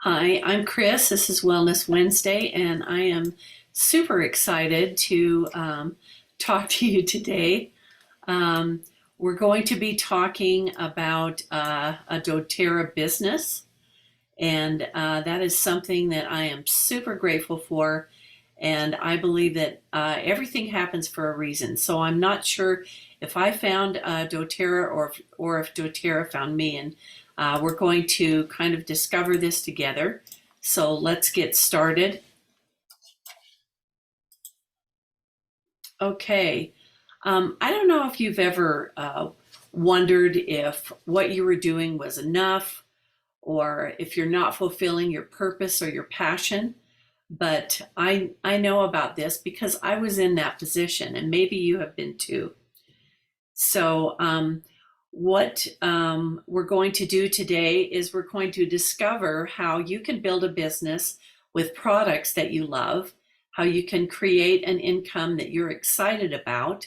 Hi, I'm Chris. This is Wellness Wednesday, and I am super excited to talk to you today. Um, we're going to be talking about a doTERRA business, and that is something that I am super grateful for. And I believe that everything happens for a reason. So I'm not sure if I found doTERRA or if doTERRA found me. And we're going to kind of discover this together. So let's get started. Okay. I don't know if you've ever wondered if what you were doing was enough or if you're not fulfilling your purpose or your passion. But I know about this because I was in that position, and maybe you have been too. So, what we're going to do today is we're going to discover how you can build a business with products that you love, how you can create an income that you're excited about,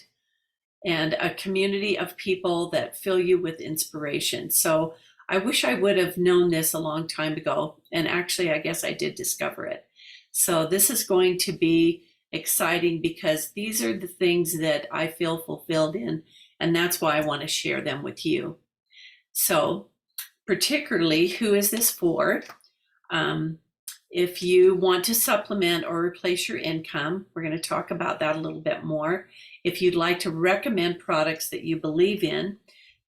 and a community of people that fill you with inspiration. So, I wish I would have known this a long time ago. And actually, I guess I did discover it. So, this is going to be exciting because these are the things that I feel fulfilled in. And that's why I want to share them with you. So, particularly, who is this for? Um, if you want to supplement or replace your income, we're going to talk about that a little bit more. If you'd like to recommend products that you believe in,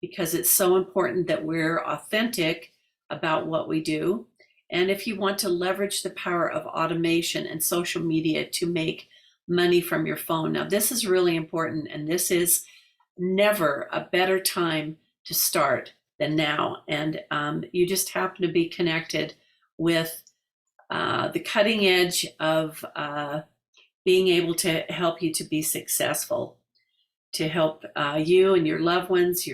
because it's so important that we're authentic about what we do. And if you want to leverage the power of automation and social media to make money from your phone. Now, this is really important, and this is never a better time to start than now. And you just happen to be connected with the cutting edge of being able to help you to be successful, to help you and your loved ones,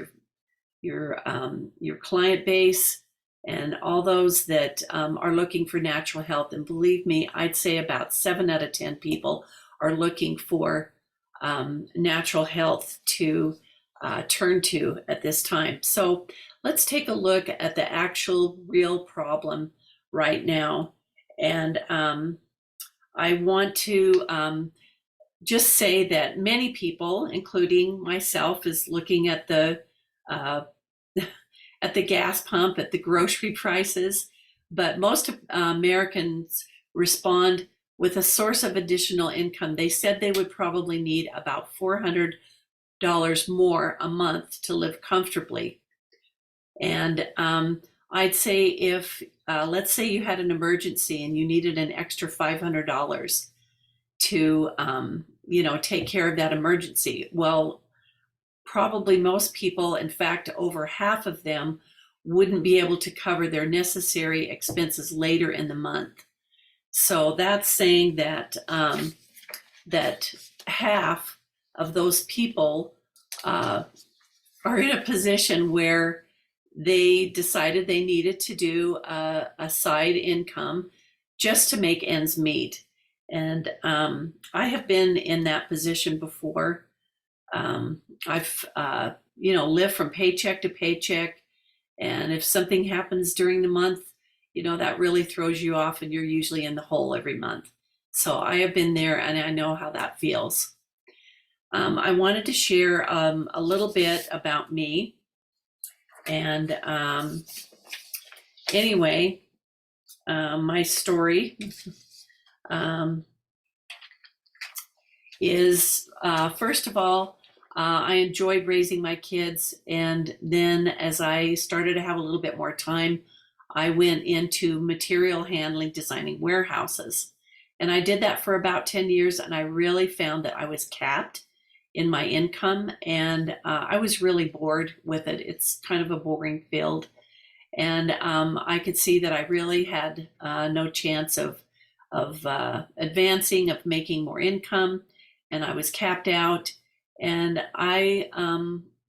your client base, and all those that are looking for natural health. And believe me, I'd say about 7 out of 10 people are looking for natural health to turn to at this time. So let's take a look at the actual real problem right now. And I want to just say that many people, including myself, is looking at the uh, at the gas pump, at the grocery prices, but most Americans respond with a source of additional income. They said they would probably need about $400 more a month to live comfortably. And I'd say if, let's say you had an emergency and you needed an extra $500 to, take care of that emergency. Well, probably most people, in fact, over half of them, wouldn't be able to cover their necessary expenses later in the month. So that's saying that that half of those people are in a position where they decided they needed to do a side income just to make ends meet. And I have been in that position before. I've lived from paycheck to paycheck, and if something happens during the month, that really throws you off, and you're usually in the hole every month. So I have been there, and I know how that feels. I wanted to share a little bit about me, and anyway, my story is first of all, I enjoyed raising my kids. And then as I started to have a little bit more time, I went into material handling, designing warehouses. And I did that for about 10 years. And I really found that I was capped in my income. And I was really bored with it. It's kind of a boring field. And I could see that I really had no chance of advancing, of making more income, and I was capped out. And I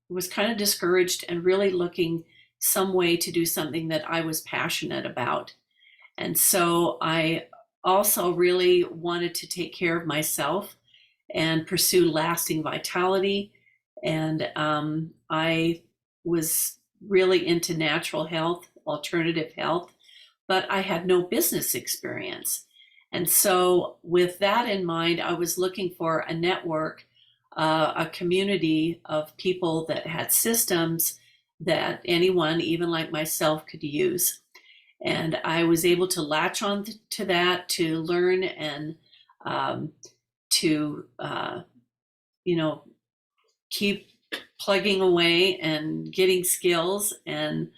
was kind of discouraged and really looking some way to do something that I was passionate about. And so I also really wanted to take care of myself and pursue lasting vitality. And I was really into natural health, alternative health, but I had no business experience. And so, with that in mind, I was looking for a network, a community of people that had systems that anyone, even like myself, could use. And I was able to latch on to that, to learn and to, keep plugging away and getting skills and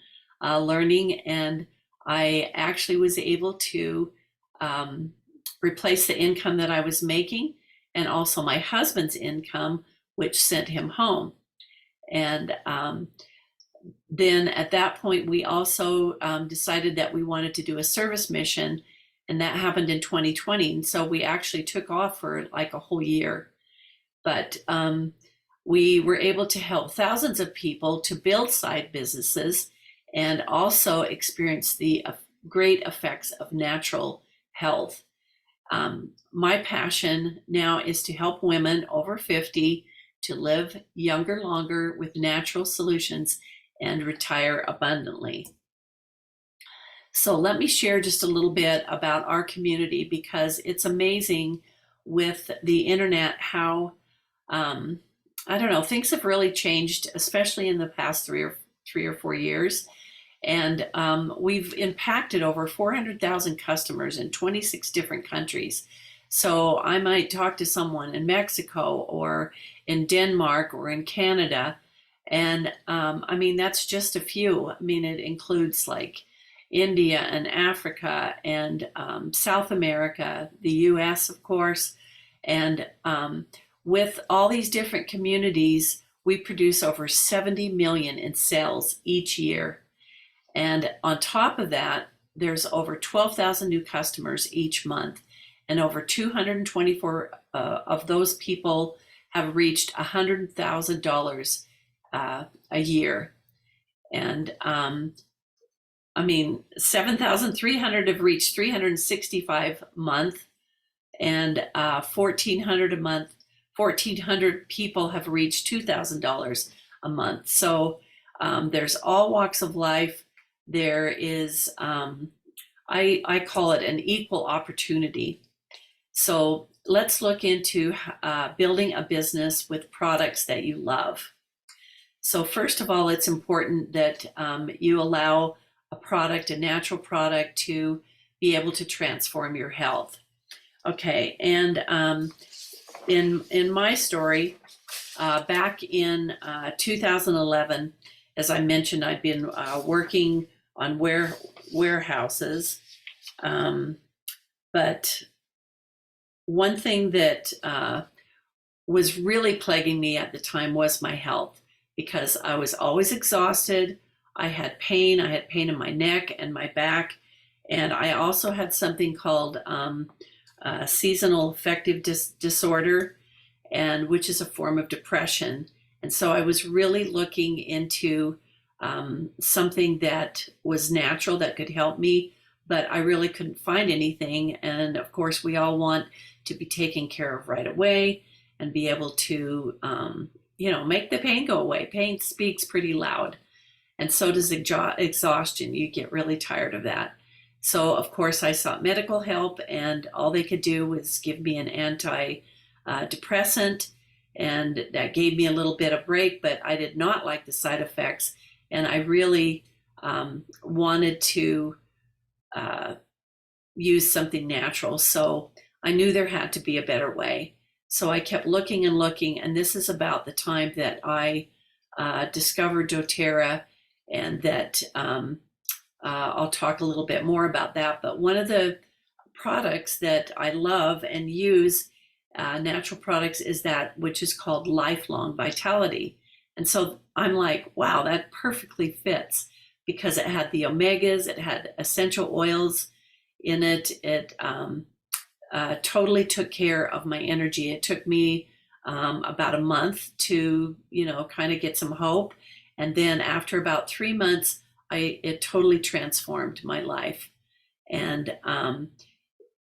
learning. And I actually was able to replace the income that I was making and also my husband's income, which sent him home. And then at that point, we also decided that we wanted to do a service mission, and that happened in 2020. And so we actually took off for like a whole year. But we were able to help thousands of people to build side businesses and also experience the great effects of natural health. My passion now is to help women over 50 to live younger, longer with natural solutions and retire abundantly. So let me share just a little bit about our community, because it's amazing with the internet how I don't know, things have really changed, especially in the past 3 or 4 years. And we've impacted over 400,000 customers in 26 different countries. So I might talk to someone in Mexico or in Denmark or in Canada. And I mean, that's just a few. I mean, it includes like India and Africa and South America, the US, of course. And with all these different communities, we produce over 70 million in sales each year. And on top of that, there's over 12,000 new customers each month. And over 224 of those people have reached $100,000 a year. And I mean, 7,300 have reached 365 a month, and 1,400 a month. 1,400 people have reached $2,000 a month. So there's all walks of life. There is, I call it an equal opportunity. So let's look into building a business with products that you love. So first of all, it's important that you allow a product, a natural product, to be able to transform your health. Okay, and in my story, back in 2011, as I mentioned, I'd been working on warehouses, but one thing that was really plaguing me at the time was my health, because I was always exhausted. I had pain in my neck and my back, and I also had something called seasonal affective disorder, and which is a form of depression. And so I was really looking into something that was natural that could help me, but I really couldn't find anything. And of course, we all want to be taken care of right away and be able to, make the pain go away. Pain speaks pretty loud, and so does exhaustion. You get really tired of that. So, of course, I sought medical help, and all they could do was give me an antidepressant, and that gave me a little bit of break, but I did not like the side effects, and I really wanted to use something natural. So I knew there had to be a better way. So I kept looking and looking, and this is about the time that I discovered doTERRA, and that I'll talk a little bit more about that. But one of the products that I love and use, natural products, is that which is called Lifelong Vitality. And so I'm like, wow, that perfectly fits, because it had the omegas, it had essential oils in it. It totally took care of my energy. It took me about a month to, kind of get some hope. And then after about 3 months, it totally transformed my life. And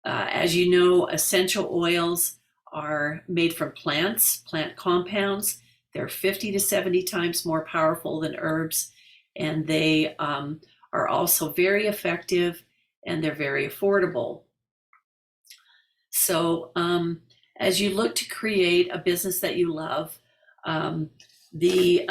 as you know, essential oils are made from plants, plant compounds. They're 50 to 70 times more powerful than herbs. And they are also very effective. and they're very affordable. So as you look to create a business that you love, the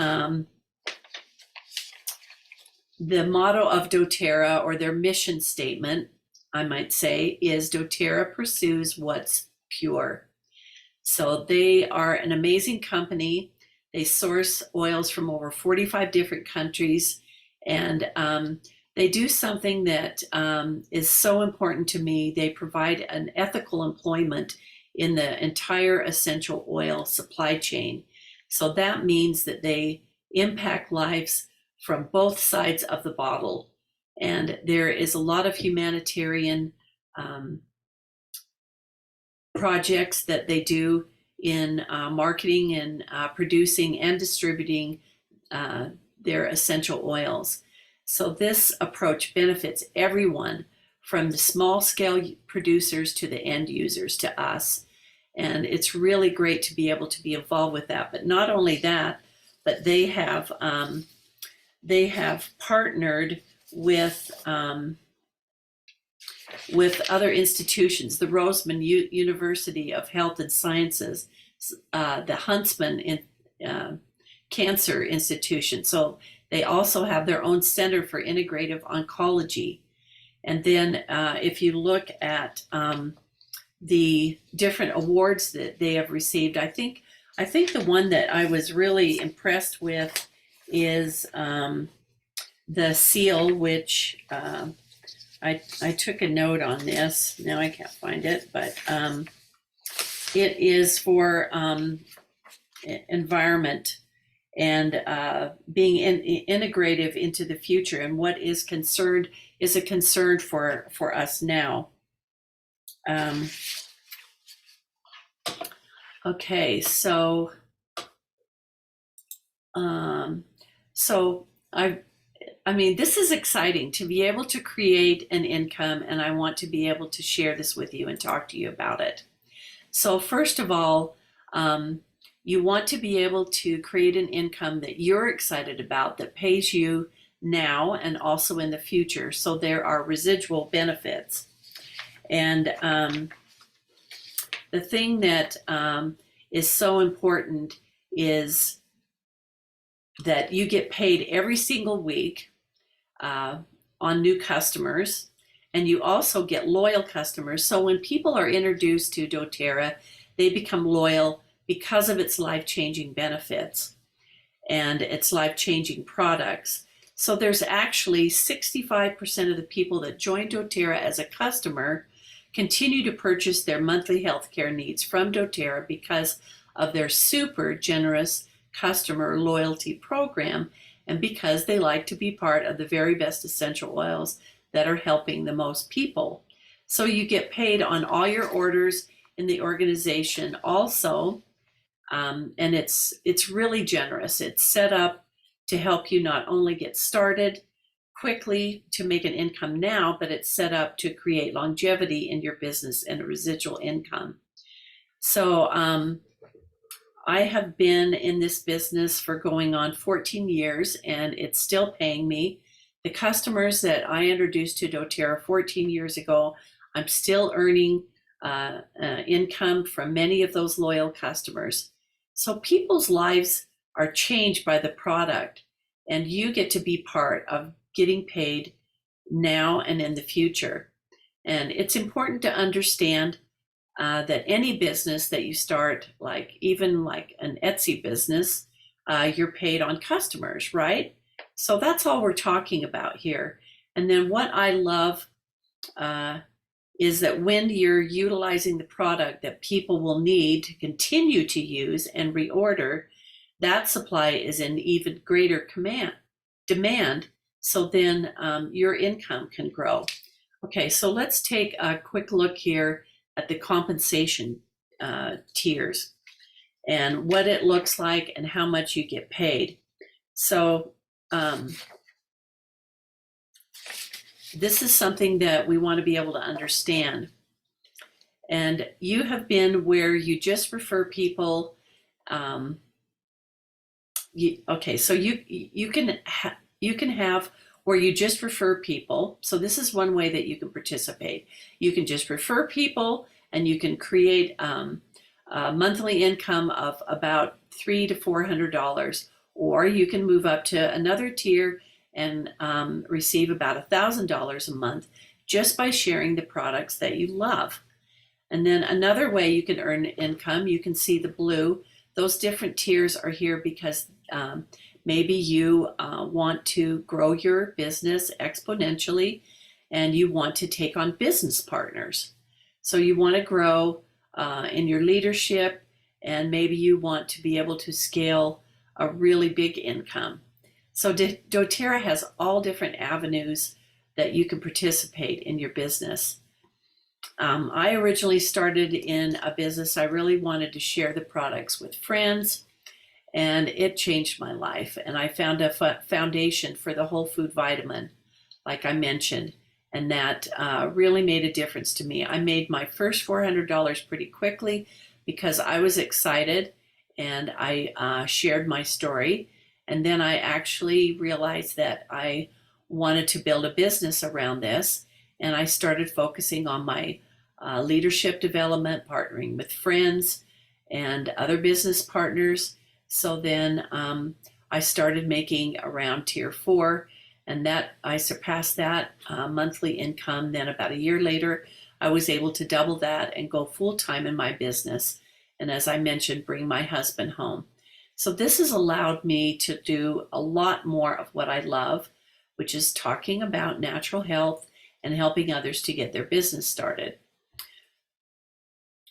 motto of doTERRA, or their mission statement, I might say, is doTERRA pursues what's pure. So they are an amazing company. They source oils from over 45 different countries, and they do something that is so important to me. They provide an ethical employment in the entire essential oil supply chain. So that means that they impact lives from both sides of the bottle. And there is a lot of humanitarian projects that they do in marketing and producing and distributing their essential oils. So this approach benefits everyone, from the small scale producers to the end users, to us. And it's really great to be able to be involved with that. But not only that, but they have partnered with other institutions, the Roseman University of Health and Sciences, the Huntsman Cancer Institution. So they also have their own Center for Integrative Oncology. And then if you look at the different awards that they have received, I think the one that I was really impressed with is the seal, which I took a note on this. Now I can't find it, but it is for environment and being integrative into the future, and what is a concern for us now. Okay, so I mean, this is exciting to be able to create an income, and I want to be able to share this with you and talk to you about it. So first of all, you want to be able to create an income that you're excited about, that pays you now and also in the future. So there are residual benefits. And the thing that is so important is that you get paid every single week on new customers, and you also get loyal customers. So when people are introduced to doTERRA, they become loyal because of its life-changing benefits and its life-changing products. So there's actually 65% of the people that join doTERRA as a customer continue to purchase their monthly healthcare needs from doTERRA because of their super generous customer loyalty program, and because they like to be part of the very best essential oils that are helping the most people. So you get paid on all your orders in the organization also, and it's really generous. It's set up to help you not only get started quickly to make an income now, but it's set up to create longevity in your business and a residual income. So I have been in this business for going on 14 years, and it's still paying me. The customers that I introduced to doTERRA 14 years ago, I'm still earning income from many of those loyal customers. So people's lives are changed by the product, and you get to be part of getting paid now and in the future. And it's important to understand that any business that you start, even like an Etsy business, you're paid on customers, right? So that's all we're talking about here. And then what I love is that when you're utilizing the product that people will need to continue to use and reorder, that supply is in even greater demand. So then your income can grow. Okay, so let's take a quick look here at the compensation tiers and what it looks like and how much you get paid. So this is something that we want to be able to understand. And you have been where you just refer people. Okay, so you can have or you just refer people. So this is one way that you can participate. You can just refer people, and you can create a monthly income of about $300 to $400, or you can move up to another tier and receive about $1,000 a month just by sharing the products that you love. And then another way you can earn income, you can see the blue. Those different tiers are here because maybe you want to grow your business exponentially, and you want to take on business partners. So you want to grow in your leadership, and maybe you want to be able to scale a really big income. So doTERRA has all different avenues that you can participate in your business. I originally started in a business. I really wanted to share the products with friends, and it changed my life. And I found a foundation for the whole food vitamin, like I mentioned, and that really made a difference to me. I made my first $400 pretty quickly because I was excited, and I shared my story. And then I actually realized that I wanted to build a business around this, and I started focusing on my leadership development, partnering with friends and other business partners. So then I started making around tier 4, and that I surpassed that monthly income. Then about a year later, I was able to double that and go full-time in my business. And as I mentioned, bring my husband home. So this has allowed me to do a lot more of what I love, which is talking about natural health and helping others to get their business started.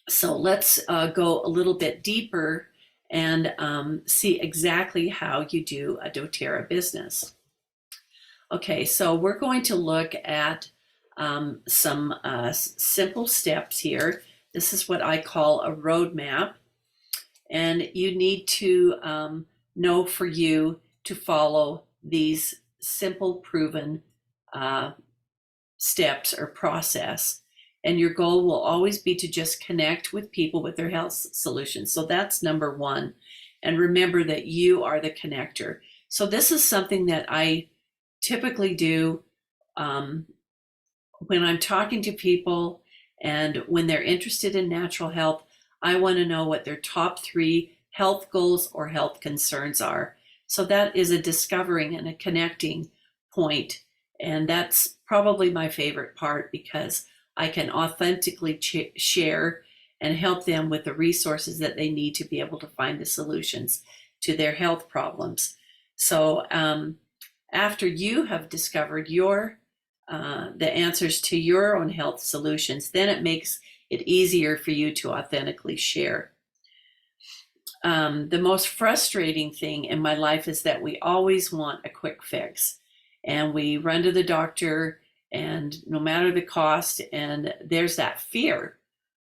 So let's go a little bit deeper and see exactly how you do a doTERRA business. Okay, so we're going to look at some simple steps here. This is what I call a roadmap, and you need to know for you to follow these simple, proven steps or process. And your goal will always be to just connect with people with their health solutions. So that's number one. And remember that you are the connector. So this is something that I typically do when I'm talking to people and when they're interested in natural health. I want to know what their top 3 health goals or health concerns are. So that is a discovering and a connecting point. And that's probably my favorite part, because I can authentically share and help them with the resources that they need to be able to find the solutions to their health problems. So after you have discovered the answers to your own health solutions, then it makes it easier for you to authentically share. The most frustrating thing in my life is that we always want a quick fix, and we run to the doctor, and no matter the cost, and there's that fear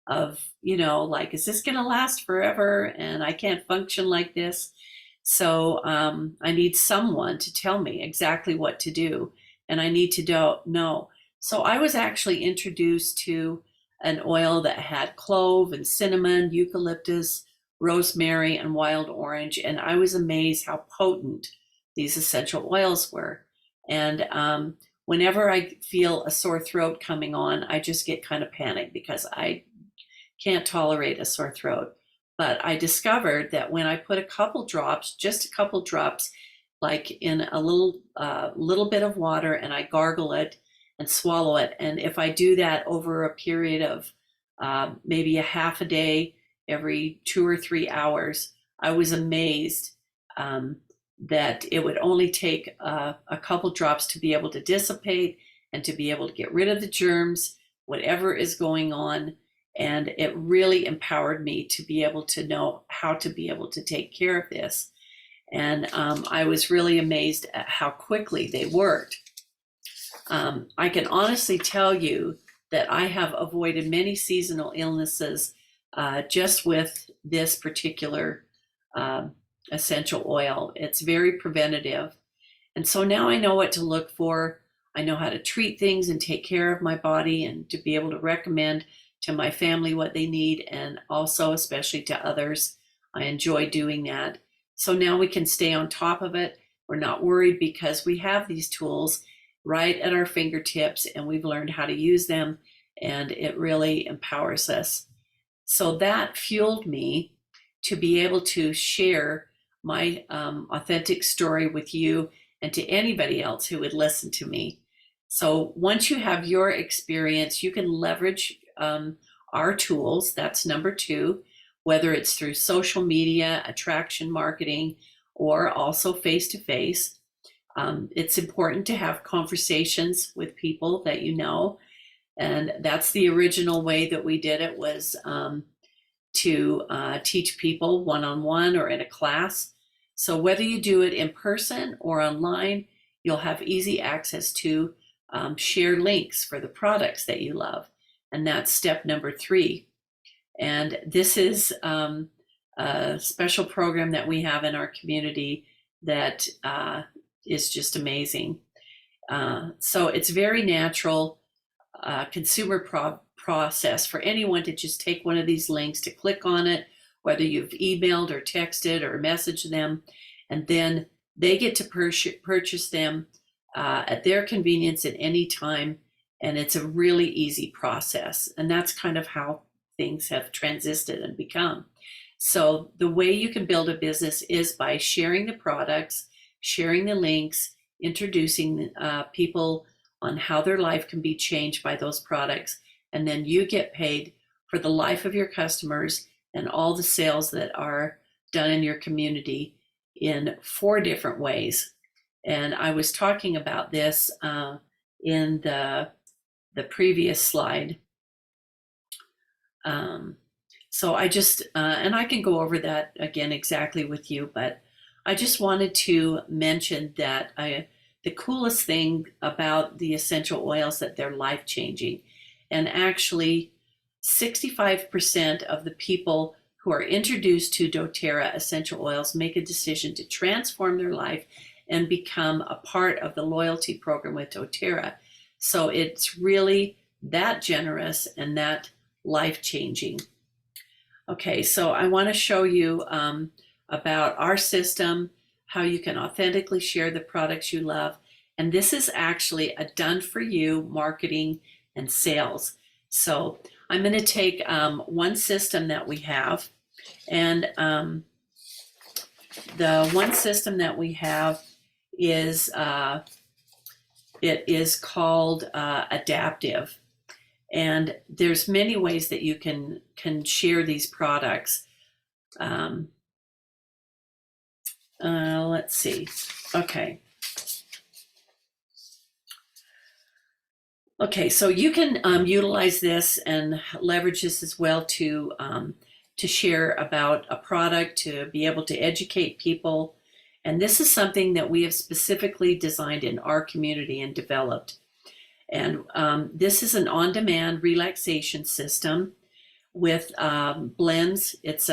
of, like, is this going to last forever? And I can't function like this. So I need someone to tell me exactly what to do, and I need to know. So I was actually introduced to an oil that had clove and cinnamon, eucalyptus, rosemary, and wild orange, and I was amazed how potent these essential oils were. And whenever I feel a sore throat coming on, I just get kind of panicked because I can't tolerate a sore throat. But I discovered that when I put just a couple drops, like in a little bit of water, and I gargle it and swallow it, and if I do that over a period of maybe a half a day, every 2 or 3 hours, I was amazed that it would only take a couple drops to be able to dissipate and to be able to get rid of the germs, whatever is going on. And it really empowered me to be able to know how to be able to take care of this. And I was really amazed at how quickly they worked. I can honestly tell you that I have avoided many seasonal illnesses just with this particular essential oil. It's very preventative. And so now I know what to look for. I know how to treat things and take care of my body, and to be able to recommend to my family what they need, and also especially to others. I enjoy doing that. So now we can stay on top of it. We're not worried because we have these tools, right at our fingertips, and we've learned how to use them, and it really empowers us. So that fueled me to be able to share my authentic story with you and to anybody else who would listen to me. So once you have your experience, you can leverage our tools. That's number two, whether it's through social media, attraction marketing, or also face to face. It's important to have conversations with people that you know. And that's the original way that we did it, was to teach people one-on-one or in a class. So whether you do it in person or online, you'll have easy access to share links for the products that you love. And that's step number three. And this is a special program that we have in our community that is just amazing. So it's very natural consumer process for anyone to just take one of these links, to click on it, whether you've emailed or texted or messaged them, and then they get to purchase them at their convenience at any time. And it's a really easy process. And that's kind of how things have transited and become. So the way you can build a business is by sharing the products, sharing the links, introducing people on how their life can be changed by those products. And then you get paid for the life of your customers and all the sales that are done in your community in 4 different ways. And I was talking about this in the previous slide. So I just, and I can go over that again exactly with you, but I just wanted to mention that the coolest thing about the essential oils, that they're life-changing. And actually 65% of the people who are introduced to doTERRA essential oils make a decision to transform their life and become a part of the loyalty program with doTERRA. So it's really that generous and that life-changing. Okay, so I want to show you about our system, how you can authentically share the products you love. And this is actually a done-for-you marketing and sales. So I'm going to take one system that we have, and the one system that we have is it is called Adaptive. And there's many ways that you can share these products. Let's see. Okay. Okay, so you can utilize this and leverage this as well to share about a product, to be able to educate people. And this is something that we have specifically designed in our community and developed. And this is an on-demand relaxation system with blends. It's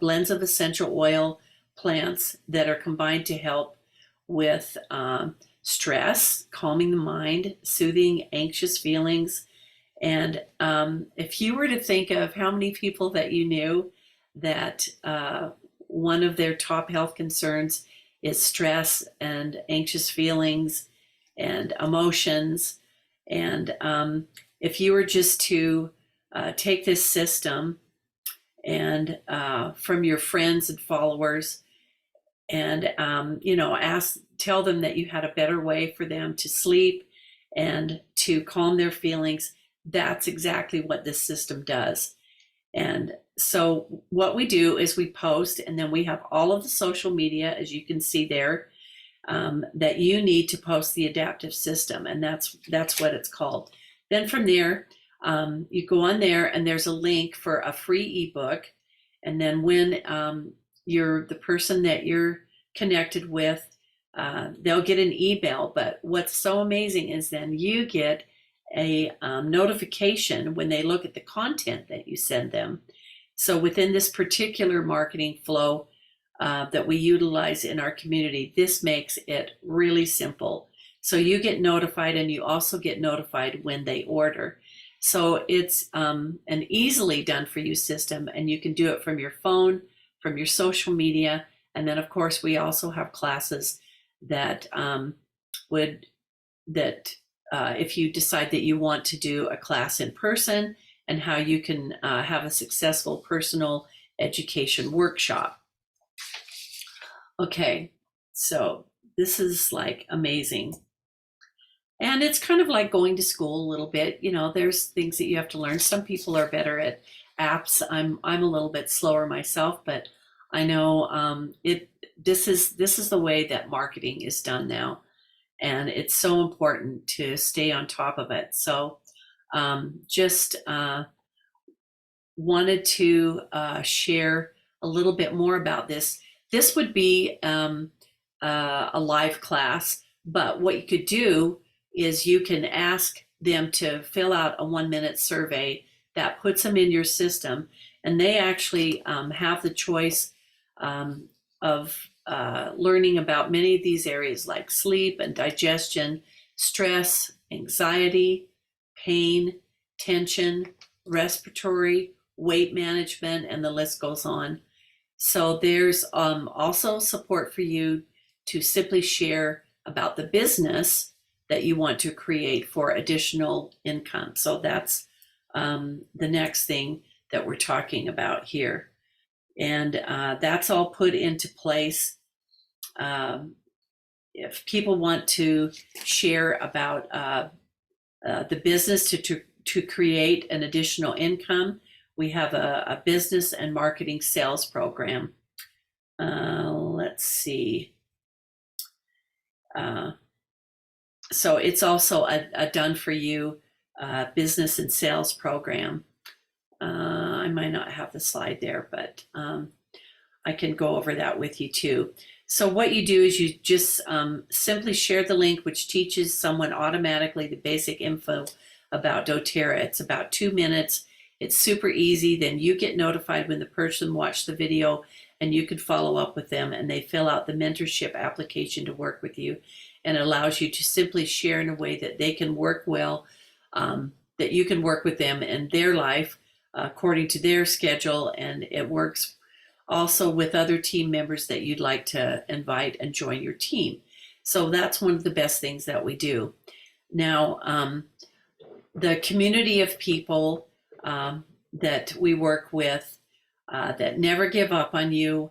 blends of essential oil plants that are combined to help with stress, calming the mind, soothing anxious feelings. And if you were to think of how many people that you knew that one of their top health concerns is stress and anxious feelings and emotions, and if you were just to take this system and from your friends and followers, and tell them that you had a better way for them to sleep and to calm their feelings, that's exactly what this system does. And so what we do is we post, and then we have all of the social media, as you can see there, that you need to post the adaptive system, and that's what it's called. Then from there, you go on there, and there's a link for a free ebook. And then when you're the person that you're connected with, they'll get an email. But what's so amazing is then you get a notification when they look at the content that you send them. So within this particular marketing flow that we utilize in our community, this makes it really simple. So you get notified, and you also get notified when they order. So it's an easily done for you system, and you can do it from your phone, from your social media. And then of course we also have classes that would that if you decide that you want to do a class in person, and how you can have a successful personal education workshop. Okay, so this is like amazing. And it's kind of like going to school a little bit. You know, there's things that you have to learn. Some people are better at apps. I'm a little bit slower myself, but I know this is the way that marketing is done now, and it's so important to stay on top of it. So just wanted to share a little bit more about this. This would be a live class, but what you could do is you can ask them to fill out a 1-minute survey that puts them in your system, and they actually have the choice of learning about many of these areas like sleep and digestion, stress, anxiety, pain, tension, respiratory, weight management, and the list goes on. So there's also support for you to simply share about the business that you want to create for additional income. So that's the next thing that we're talking about here. And that's all put into place. If people want to share about the business to create an additional income, we have a business and marketing sales program. Let's see. So it's also a done for you business and sales program. I might not have the slide there, but I can go over that with you too. So what you do is you just simply share the link, which teaches someone automatically the basic info about doTERRA. It's about 2 minutes. It's super easy. Then you get notified when the person watched the video, and you can follow up with them, and they fill out the mentorship application to work with you. And it allows you to simply share in a way that they can work well, that you can work with them in their life according to their schedule, and it works also with other team members that you'd like to invite and join your team. So that's one of the best things that we do. Now, the community of people that we work with that never give up on you,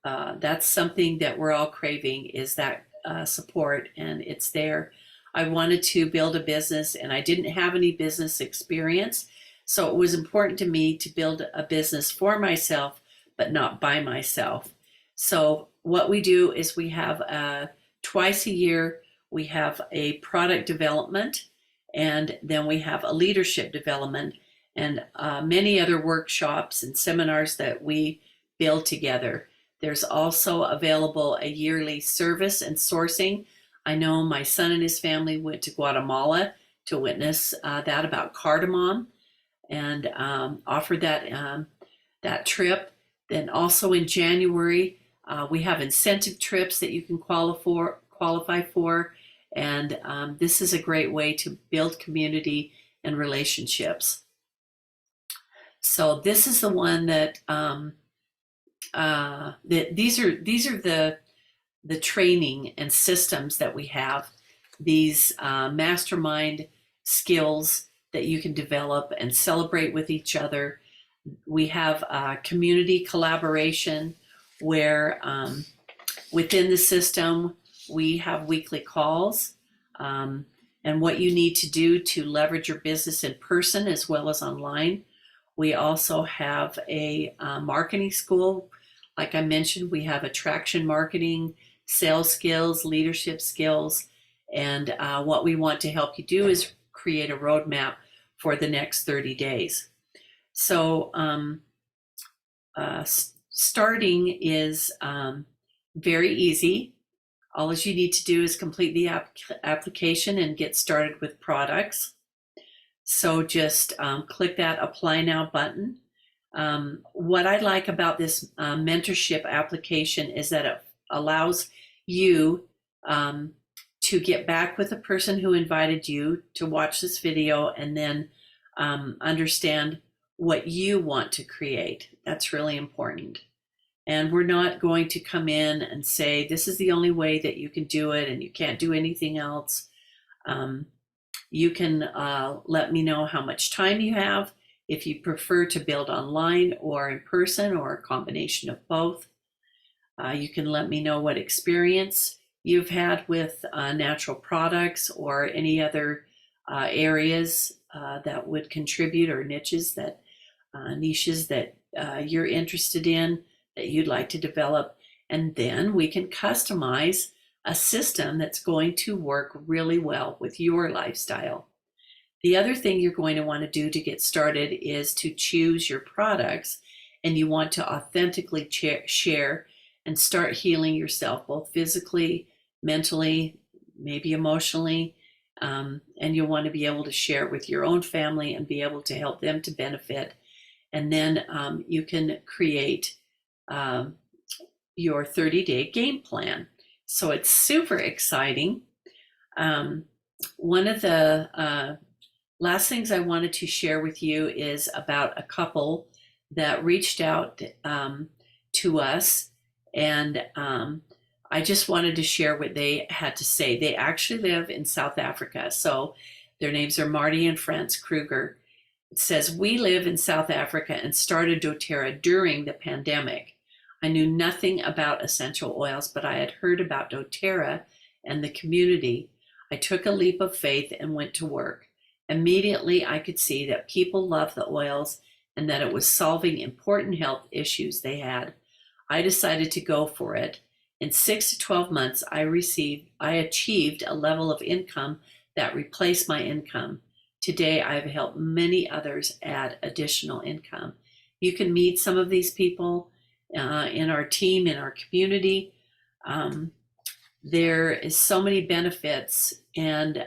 that's something that we're all craving, is that support, and it's there. I wanted to build a business, and I didn't have any business experience. So it was important to me to build a business for myself, but not by myself. So what we do is we have twice a year, we have a product development, and then we have a leadership development, and many other workshops and seminars that we build together. There's also available a yearly service and sourcing. I know my son and his family went to Guatemala to witness that about cardamom, and offered that trip. Then also in January, we have incentive trips that you can qualify for, and this is a great way to build community and relationships. So this is the one that these are the training and systems that we have. These mastermind skills that you can develop and celebrate with each other. We have community collaboration where within the system we have weekly calls, and what you need to do to leverage your business in person as well as online. We also have a marketing school. Like I mentioned, we have attraction marketing, sales skills, leadership skills, and what we want to help you do is create a roadmap for the next 30 days. So starting is very easy. All you need to do is complete the application and get started with products. So just click that Apply Now button. What I like about this mentorship application is that it allows you to get back with the person who invited you to watch this video, and then understand what you want to create. That's really important. And we're not going to come in and say, this is the only way that you can do it and you can't do anything else. You can let me know how much time you have, if you prefer to build online or in person or a combination of both. You can let me know what experience you've had with natural products or any other areas that would contribute, or niches that you're interested in, that you'd like to develop. And then we can customize a system that's going to work really well with your lifestyle. The other thing you're going to want to do to get started is to choose your products, and you want to authentically share and start healing yourself, both physically, mentally, maybe emotionally. And you'll want to be able to share with your own family and be able to help them to benefit. And then you can create your 30-day game plan. So it's super exciting. One of the last things I wanted to share with you is about a couple that reached out to us, and I just wanted to share what they had to say. They actually live in South Africa, so their names are Marty and Franz Kruger. It says, "We live in South Africa and started doTERRA during the pandemic. I knew nothing about essential oils, but I had heard about doTERRA and the community. I took a leap of faith and went to work. Immediately, I could see that people loved the oils and that it was solving important health issues they had. I decided to go for it. In 6 to 12 months, I achieved a level of income that replaced my income. Today, I have helped many others add additional income." You can meet some of these people in our team, in our community. There is so many benefits, and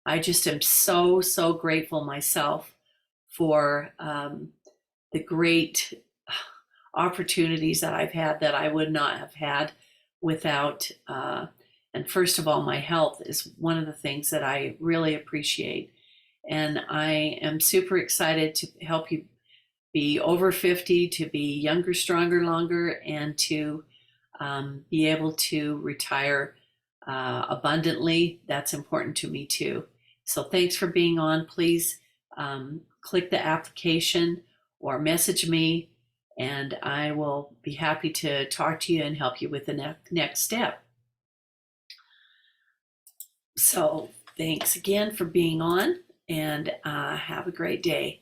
I just am so, so grateful myself for the great opportunities that I've had that I would not have had without, and first of all, my health is one of the things that I really appreciate. And I am super excited to help you be over 50, to be younger, stronger, longer, and to be able to retire abundantly. That's important to me too. So thanks for being on. Please click the application or message me, and I will be happy to talk to you and help you with the next step. So thanks again for being on, and have a great day.